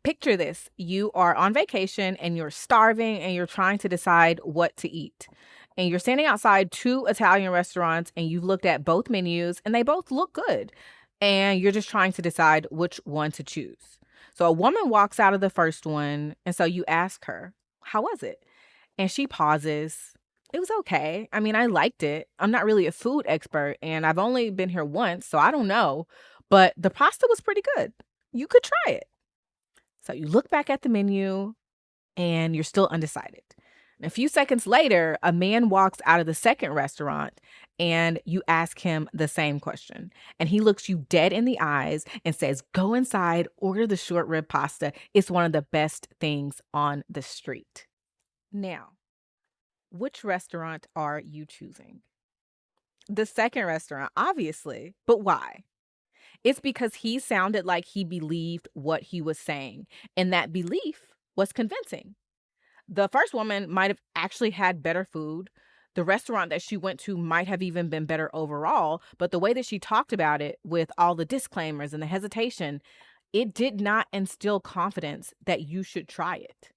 Picture this. You are on vacation and you're starving and you're trying to decide what to eat. And you're standing outside two Italian restaurants and you've looked at both menus and they both look good. And you're just trying to decide which one to choose. So a woman walks out of the first one. And so you ask her, how was it? And she pauses. It was okay. I mean, I liked it. I'm not really a food expert and I've only been here once, so I don't know. But the pasta was pretty good. You could try it. So you look back at the menu and you're still undecided. And a few seconds later, a man walks out of the second restaurant and you ask him the same question. And he looks you dead in the eyes and says, go inside, order the short rib pasta. It's one of the best things on the street. Now, which restaurant are you choosing? The second restaurant, obviously, but why? It's because he sounded like he believed what he was saying, and that belief was convincing. The first woman might have actually had better food. The restaurant that she went to might have even been better overall, but the way that she talked about it with all the disclaimers and the hesitation, it did not instill confidence that you should try it.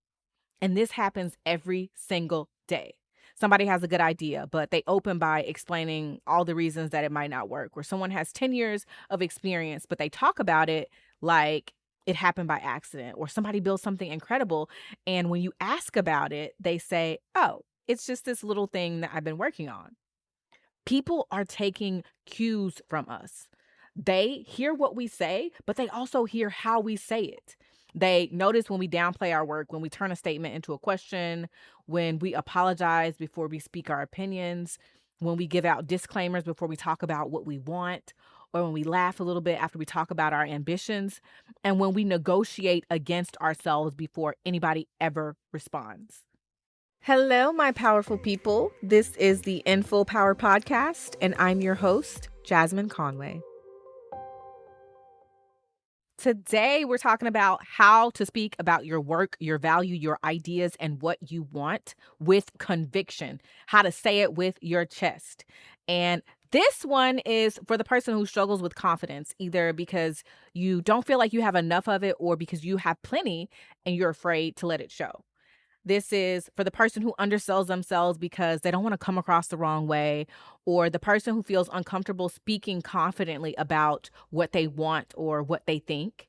And this happens every single day. Somebody has a good idea, but they open by explaining all the reasons that it might not work. Or someone has 10 years of experience, but they talk about it like it happened by accident. Or somebody built something incredible. And when you ask about it, they say, oh, it's just this little thing that I've been working on. People are taking cues from us. They hear what we say, but they also hear how we say it. They notice when we downplay our work, when we turn a statement into a question, when we apologize before we speak our opinions, when we give out disclaimers before we talk about what we want, or when we laugh a little bit after we talk about our ambitions, and when we negotiate against ourselves before anybody ever responds. Hello, my powerful people. This is the In Full Power Podcast, and I'm your host, Jasmine Conway. Today, we're talking about how to speak about your work, your value, your ideas, and what you want with conviction, how to say it with your chest. And this one is for the person who struggles with confidence, either because you don't feel like you have enough of it or because you have plenty and you're afraid to let it show. This is for the person who undersells themselves because they don't want to come across the wrong way, or the person who feels uncomfortable speaking confidently about what they want or what they think.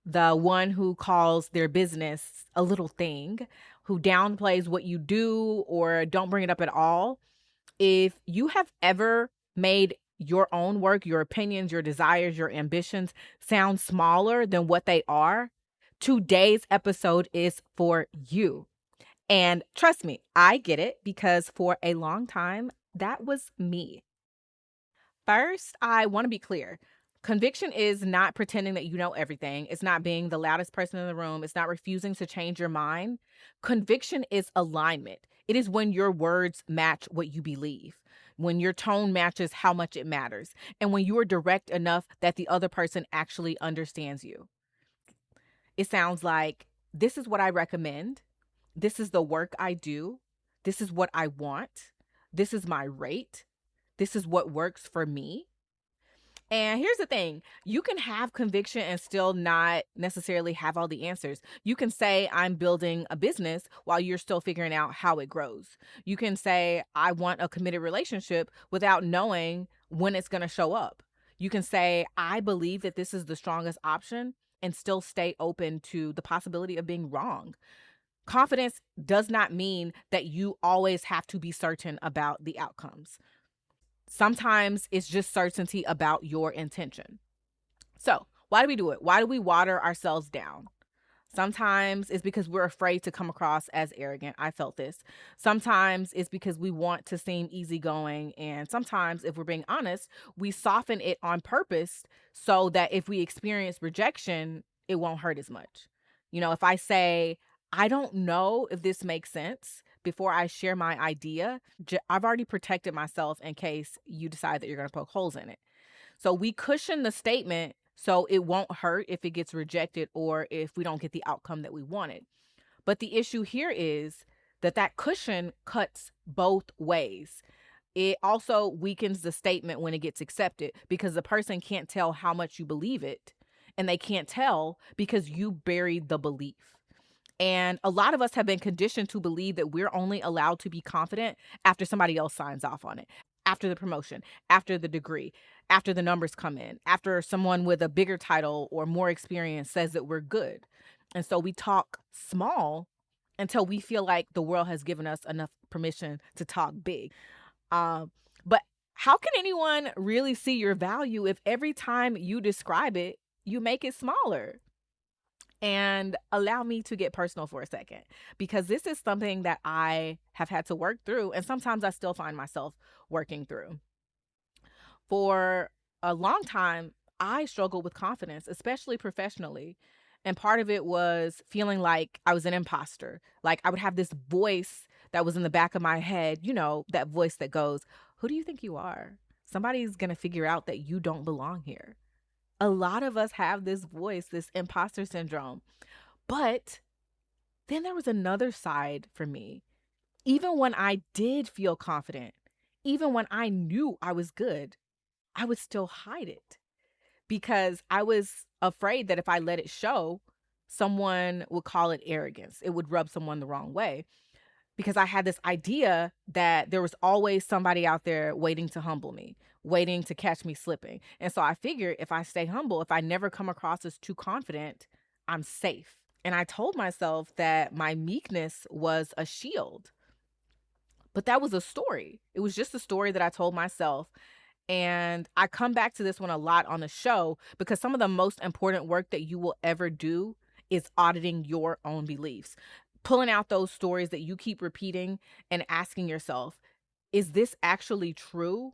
The one who calls their business a little thing, who downplays what you do or don't bring it up at all. If you have ever made your own work, your opinions, your desires, your ambitions sound smaller than what they are, today's episode is for you. And trust me, I get it because for a long time, that was me. First, I want to be clear. Conviction is not pretending that you know everything. It's not being the loudest person in the room. It's not refusing to change your mind. Conviction is alignment. It is when your words match what you believe, when your tone matches how much it matters, and when you are direct enough that the other person actually understands you. It sounds like, this is what I recommend. This is the work I do. This is what I want. This is my rate. This is what works for me. And here's the thing. You can have conviction and still not necessarily have all the answers. You can say, I'm building a business while you're still figuring out how it grows. You can say, I want a committed relationship without knowing when it's going to show up. You can say, I believe that this is the strongest option and still stay open to the possibility of being wrong. Confidence does not mean that you always have to be certain about the outcomes. Sometimes it's just certainty about your intention. So, why do we do it? Why do we water ourselves down? Sometimes it's because we're afraid to come across as arrogant. I felt this. Sometimes it's because we want to seem easygoing. And sometimes, if we're being honest, we soften it on purpose so that if we experience rejection, it won't hurt as much. You know, if I say, I don't know if this makes sense before I share my idea, I've already protected myself in case you decide that you're going to poke holes in it. So we cushion the statement so it won't hurt if it gets rejected or if we don't get the outcome that we wanted. But the issue here is that cushion cuts both ways. It also weakens the statement when it gets accepted because the person can't tell how much you believe it. and they can't tell because you buried the belief. And a lot of us have been conditioned to believe that we're only allowed to be confident after somebody else signs off on it, after the promotion, after the degree, after the numbers come in, after someone with a bigger title or more experience says that we're good. And so we talk small until we feel like the world has given us enough permission to talk big. But how can anyone really see your value if every time you describe it, you make it smaller? And allow me to get personal for a second, because this is something that I have had to work through, and sometimes I still find myself working through. For a long time, I struggled with confidence, especially professionally. And part of it was feeling like I was an imposter. Like I would have this voice that was in the back of my head, that voice that goes, "Who do you think you are? Somebody's going to figure out that you don't belong here." A lot of us have this voice, this imposter syndrome. But then there was another side for me. Even when I did feel confident, even when I knew I was good, I would still hide it because I was afraid that if I let it show, someone would call it arrogance. It would rub someone the wrong way, because I had this idea that there was always somebody out there waiting to humble me, waiting to catch me slipping. And so I figured if I stay humble, if I never come across as too confident, I'm safe. And I told myself that my meekness was a shield. But that was a story. It was just a story that I told myself. And I come back to this one a lot on the show because some of the most important work that you will ever do is auditing your own beliefs, pulling out those stories that you keep repeating and asking yourself, is this actually true?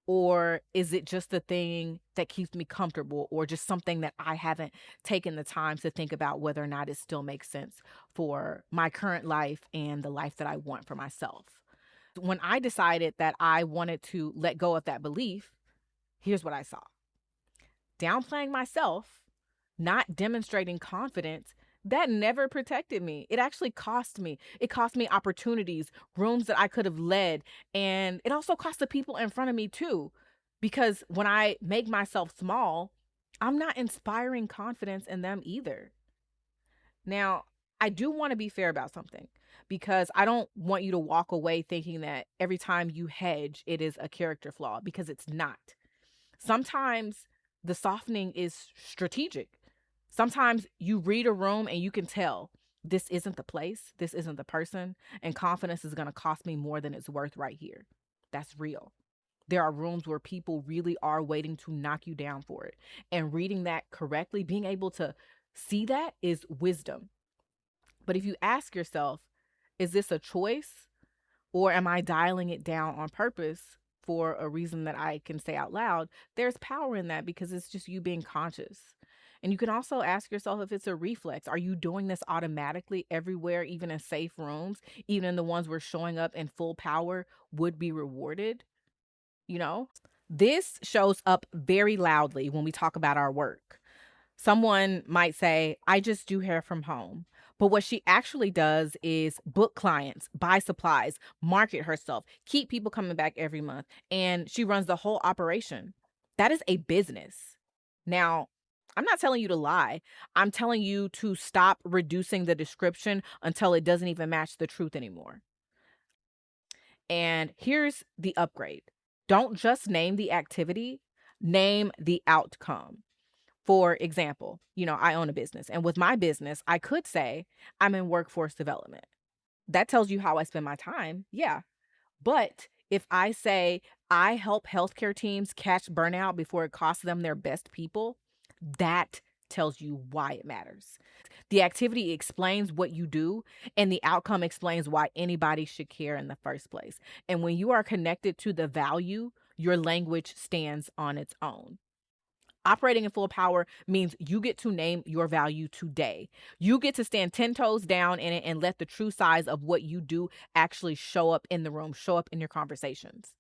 Or is it just the thing that keeps me comfortable, or just something that I haven't taken the time to think about whether or not it still makes sense for my current life and the life that I want for myself? When I decided that I wanted to let go of that belief, here's what I saw: downplaying myself, not demonstrating confidence, that never protected me. It actually cost me. It cost me opportunities, rooms that I could have led. And it also cost the people in front of me too. Because when I make myself small, I'm not inspiring confidence in them either. Now, I do want to be fair about something, because I don't want you to walk away thinking that every time you hedge, it is a character flaw, because it's not. Sometimes the softening is strategic. Sometimes you read a room and you can tell this isn't the place, this isn't the person, and confidence is going to cost me more than it's worth right here. That's real. There are rooms where people really are waiting to knock you down for it. And reading that correctly, being able to see that, is wisdom. But if you ask yourself, is this a choice, or am I dialing it down on purpose for a reason that I can say out loud? There's power in that, because it's just you being conscious. And you can also ask yourself if it's a reflex. Are you doing this automatically everywhere, even in safe rooms, even in the ones where showing up in full power would be rewarded? You know, this shows up very loudly when we talk about our work. Someone might say, "I just do hair from home." But what she actually does is book clients, buy supplies, market herself, keep people coming back every month, and she runs the whole operation. That is a business. Now, I'm not telling you to lie. I'm telling you to stop reducing the description until it doesn't even match the truth anymore. And here's the upgrade: don't just name the activity, name the outcome. For example, I own a business, and with my business, I could say I'm in workforce development. That tells you how I spend my time. Yeah. But if I say I help healthcare teams catch burnout before it costs them their best people, that tells you why it matters. The activity explains what you do, and the outcome explains why anybody should care in the first place. And when you are connected to the value, your language stands on its own. Operating in full power means you get to name your value today. You get to stand 10 toes down in it and let the true size of what you do actually show up in the room, show up in your conversations.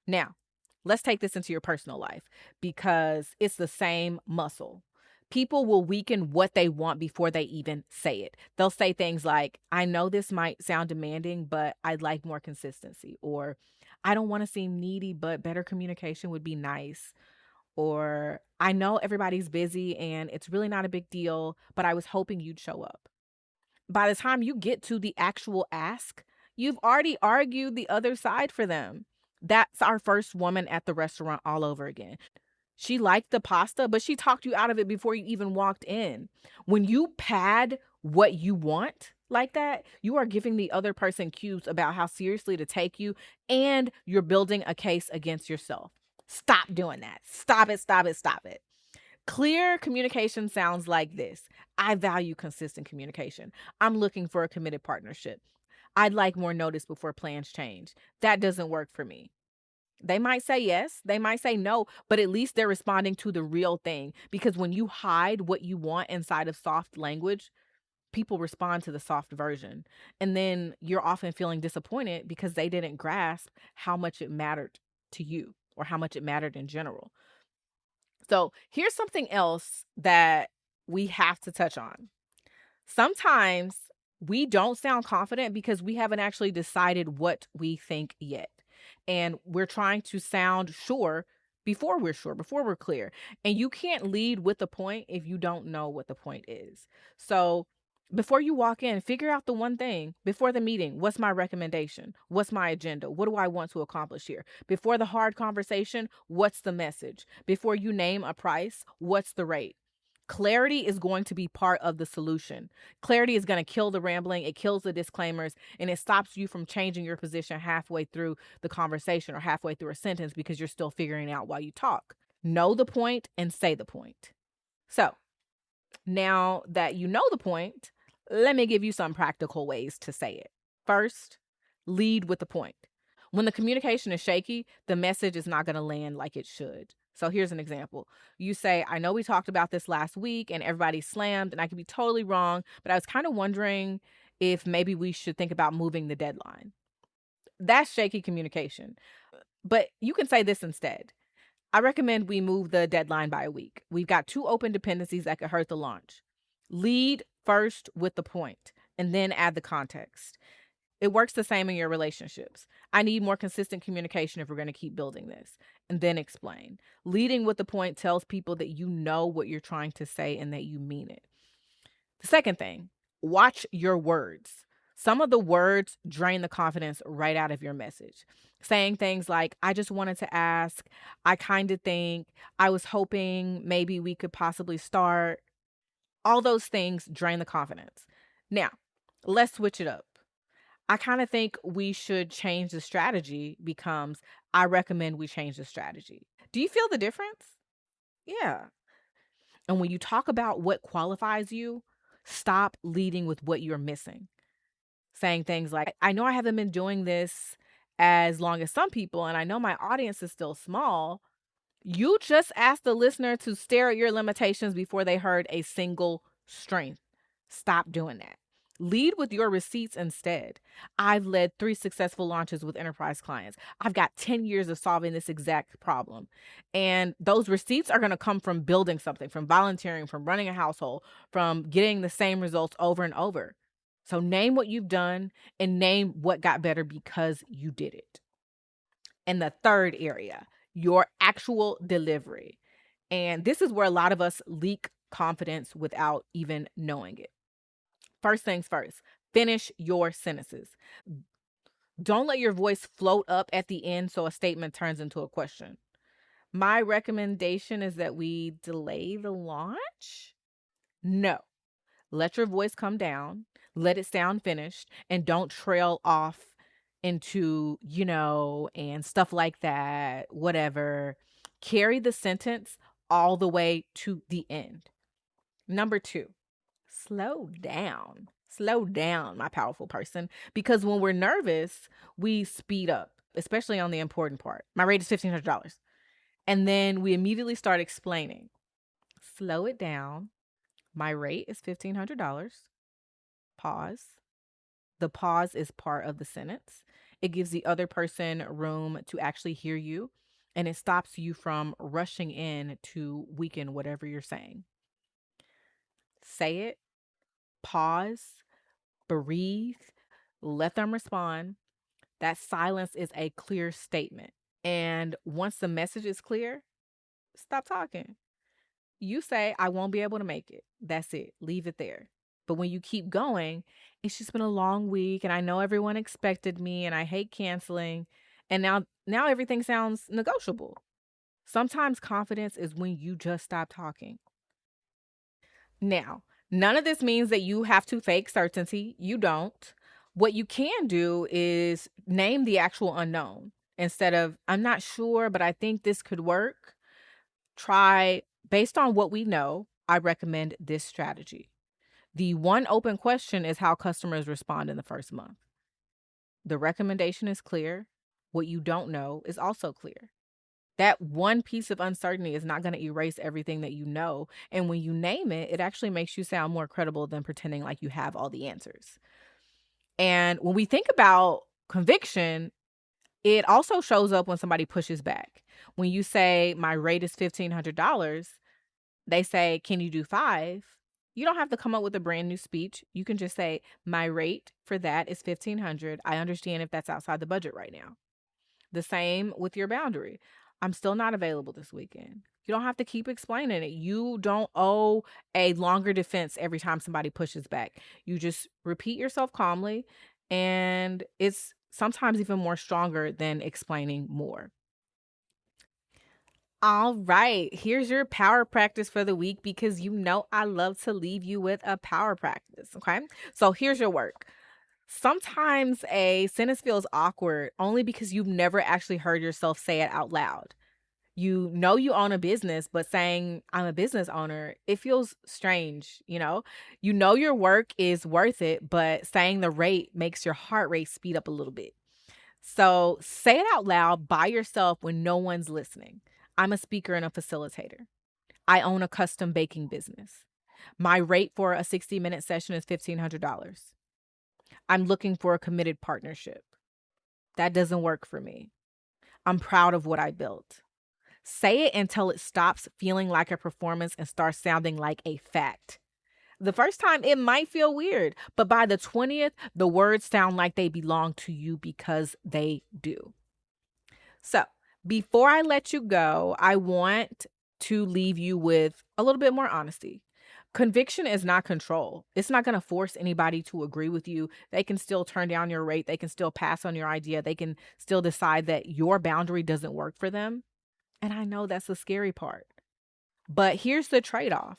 Now, let's take this into your personal life, because it's the same muscle. People will weaken what they want before they even say it. They'll say things like, "I know this might sound demanding, but I'd like more consistency." Or, "I don't want to seem needy, but better communication would be nice." Or I know everybody's busy and it's really not a big deal, but I was hoping you'd show up. By the time you get to the actual ask, you've already argued the other side for them. That's our first woman at the restaurant all over again. She liked the pasta, but she talked you out of it before you even walked in. When you pad what you want like that, you are giving the other person cues about how seriously to take you, and you're building a case against yourself. Stop doing that. Stop it, stop it, stop it. Clear communication sounds like this. I value consistent communication. I'm looking for a committed partnership. I'd like more notice before plans change. That doesn't work for me. They might say yes, they might say no, but at least they're responding to the real thing. Because when you hide what you want inside of soft language, people respond to the soft version. And then you're often feeling disappointed because they didn't grasp how much it mattered to you or how much it mattered in general. So here's something else that we have to touch on. Sometimes we don't sound confident because we haven't actually decided what we think yet. And we're trying to sound sure, before we're clear. And you can't lead with the point if you don't know what the point is. So before you walk in, figure out the one thing before the meeting. What's my recommendation? What's my agenda? What do I want to accomplish here? Before the hard conversation, what's the message? Before you name a price, what's the rate? Clarity is going to be part of the solution. Clarity is going to kill the rambling, it kills the disclaimers, and it stops you from changing your position halfway through the conversation or halfway through a sentence because you're still figuring out while you talk. Know the point and say the point. So, now that you know the point, let me give you some practical ways to say it. First, lead with the point. When the communication is shaky, the message is not going to land like it should. So here's an example. You say, I know we talked about this last week and everybody slammed, and I could be totally wrong, but I was kind of wondering if maybe we should think about moving the deadline. That's shaky communication. But you can say this instead. I recommend we move the deadline by a week. We've got 2 open dependencies that could hurt the launch. Lead first with the point and then add the context. It works the same in your relationships. I need more consistent communication if we're going to keep building this. And then explain. Leading with the point tells people that you know what you're trying to say and that you mean it. The second thing, watch your words. Some of the words drain the confidence right out of your message. Saying things like, I just wanted to ask, I kind of think, I was hoping maybe we could possibly start. All those things drain the confidence. Now, let's switch it up. I kind of think we should change the strategy becomes, I recommend we change the strategy. Do you feel the difference? Yeah. And when you talk about what qualifies you, stop leading with what you're missing. Saying things like, I know I haven't been doing this as long as some people, and I know my audience is still small. You just asked the listener to stare at your limitations before they heard a single strength. Stop doing that. Lead with your receipts instead. I've led 3 successful launches with enterprise clients. I've got 10 years of solving this exact problem. And those receipts are going to come from building something, from volunteering, from running a household, from getting the same results over and over. So name what you've done and name what got better because you did it. And the third area, your actual delivery. And this is where a lot of us leak confidence without even knowing it. First things first, finish your sentences. Don't let your voice float up at the end so a statement turns into a question. My recommendation is that we delay the launch. No. Let your voice come down, let it sound finished, and don't trail off into, and stuff like that, whatever. Carry the sentence all the way to the end. Number 2, slow down. Slow down, my powerful person, because when we're nervous, we speed up, especially on the important part. My rate is $1,500. And then we immediately start explaining. Slow it down. My rate is $1,500. Pause. The pause is part of the sentence. It gives the other person room to actually hear you, and it stops you from rushing in to weaken whatever you're saying. Say it, pause, breathe, let them respond. That silence is a clear statement. And once the message is clear, stop talking. You say, I won't be able to make it. That's it. Leave it there. But when you keep going, it's just been a long week and I know everyone expected me and I hate canceling. And now everything sounds negotiable. Sometimes confidence is when you just stop talking. Now, none of this means that you have to fake certainty. You don't. What you can do is name the actual unknown. Instead of, I'm not sure, but I think this could work. Try, based on what we know, I recommend this strategy. The one open question is how customers respond in the first month. The recommendation is clear. What you don't know is also clear. That one piece of uncertainty is not going to erase everything that you know. And when you name it, it actually makes you sound more credible than pretending like you have all the answers. And when we think about conviction, it also shows up when somebody pushes back. When you say, my rate is $1,500, they say, can you do 5? You don't have to come up with a brand new speech. You can just say, my rate for that is $1,500. I understand if that's outside the budget right now. The same with your boundary. I'm still not available this weekend. You don't have to keep explaining it. You don't owe a longer defense every time somebody pushes back. You just repeat yourself calmly, and it's sometimes even more stronger than explaining more. All right, here's your power practice for the week because you know I love to leave you with a power practice, okay? So here's your work. Sometimes a sentence feels awkward only because you've never actually heard yourself say it out loud. You know you own a business, but saying I'm a business owner, it feels strange, you know? You know your work is worth it, but saying the rate makes your heart rate speed up a little bit. So say it out loud by yourself when no one's listening. I'm a speaker and a facilitator. I own a custom baking business. My rate for a 60-minute session is $1,500. I'm looking for a committed partnership. That doesn't work for me. I'm proud of what I built. Say it until it stops feeling like a performance and starts sounding like a fact. The first time it might feel weird, but by the 20th, the words sound like they belong to you because they do. So, before I let you go, I want to leave you with a little bit more honesty. Conviction is not control. It's not going to force anybody to agree with you. They can still turn down your rate. They can still pass on your idea. They can still decide that your boundary doesn't work for them. And I know that's the scary part. But here's the trade-off.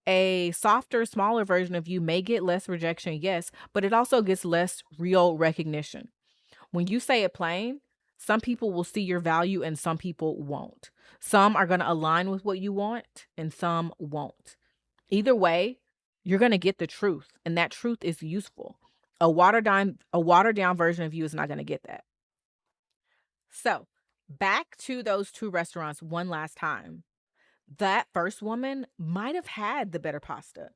A softer, smaller version of you may get less rejection, yes, but it also gets less real recognition. When you say it plain, some people will see your value and some people won't. Some are going to align with what you want and some won't. Either way, you're going to get the truth, and that truth is useful. A watered down version of you is not going to get that. So, back to those 2 restaurants one last time. That first woman might have had the better pasta,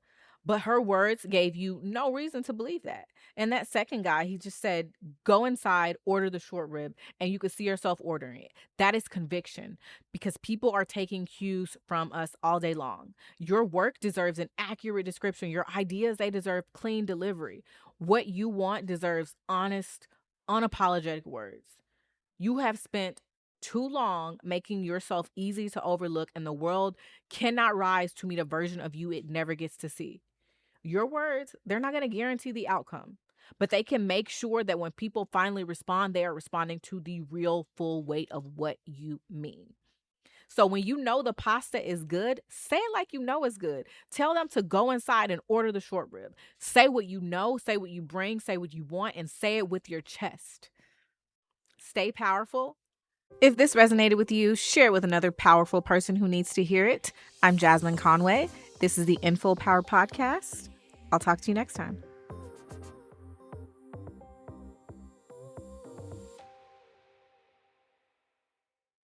but her words gave you no reason to believe that. And that second guy, he just said, go inside, order the short rib, and you could see yourself ordering it. That is conviction because people are taking cues from us all day long. Your work deserves an accurate description. Your ideas, they deserve clean delivery. What you want deserves honest, unapologetic words. You have spent too long making yourself easy to overlook, and the world cannot rise to meet a version of you it never gets to see. Your words, they're not going to guarantee the outcome, but they can make sure that when people finally respond, they are responding to the real full weight of what you mean. So when you know the pasta is good, say it like you know it's good. Tell them to go inside and order the short rib. Say what you know, say what you bring, say what you want, and say it with your chest. Stay powerful. If this resonated with you, share it with another powerful person who needs to hear it. I'm Jasmine Conway. This is the Info Power Podcast. I'll talk to you next time.